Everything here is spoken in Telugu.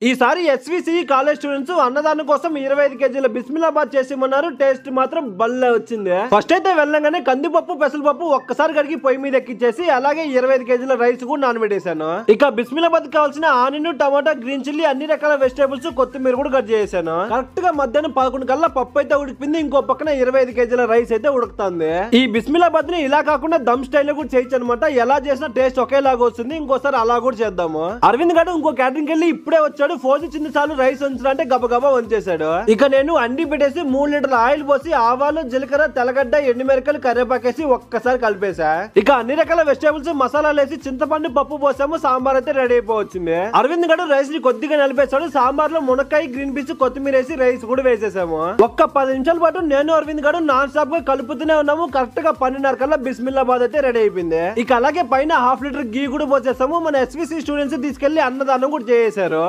ఈసారి ఎస్విసి కాలేజ్ స్టూడెంట్స్ అన్నదానం కోసం 25 కేజీల బిస్మిల్లాబాద్ చేసిమన్నారు. టేస్ట్ మాత్రం బల్లే వచ్చింది. ఫస్ట్ అయితే వెళ్ళంగానే కందిపప్పు పెసరపప్పు ఒక్కసారి కడిగి పొయ్యి మీద ఎక్కించేసి అలాగే 25 కేజీల రైస్ కూడా నానబెట్టేశాను. ఇక బిస్మిల్లాబాద్ కావాల్సిన ఆనియన్, టమాటా, గ్రీన్ చిల్లీ, అన్ని రకాల వెజిటేబుల్స్, కొత్తిమీర కూడా కట్ చేశాను. కరెక్ట్ గా మధ్యాహ్నం 11 కల్లా పప్పు అయితే ఉడికింది. ఇంకో పక్కన 25 కేజీల రైస్ అయితే ఉడుకుతుంది. ఈ బిస్మిల్లాబాద్ ని ఇలా కాకుండా దమ్ స్టైల్ కూడా చేయొచ్చు అనమాట. ఎలా చేసినా టేస్ట్ ఒకేలాగా వస్తుంది. ఇంకోసారి అలా కూడా చేద్దాము. అరవింద్ గారు ఇంకో క్యాటరింగ్ వెళ్ళి ఇప్పుడే వచ్చాడు. ఫోన్ చిన్న చాలు రైస్ ఉంచాలంటే గబగబా వంచేశాడు. ఇక నేను అండి పెట్టేసి 3 లీటర్ల ఆయిల్ పోసి ఆవాలు, జీలకర్ర, తెల్లగడ్డ, ఎండుమిరపకాయలు, కరివేపాకేసి ఒక్కసారి కలిపేసా. ఇక అన్ని రకాల వెజిటేబుల్స్, మసాలాలు వేసి చింతపండు, పప్పు పోసాము. సాంబార్ అయితే రెడీ అయిపోవచ్చింది. అరవింద్ గారు రైస్ ని కొద్దిగా నలిపేశాడు. సాంబార్ లో మునక్కాయ, గ్రీన్ పీస్, కొత్తిమీర వేసి రైస్ కూడా వేసేసాము. ఒక్క 10 నిమిషాల పాటు నేను అరవింద్ గారు నాన్ స్టాప్ గా కలుపుతూనే ఉన్నాము. కరెక్ట్ గా 12:30 కల్లా బిస్మిల్లాబాద్ అయితే రెడీ అయిపోయింది. ఇక అలాగే పైన ½ లీటర్ గీ కూడా పోసేసాము. మన ఎస్విసి స్టూడెంట్స్ తీసుకెళ్లి అన్నదానం కూడా చేశారు.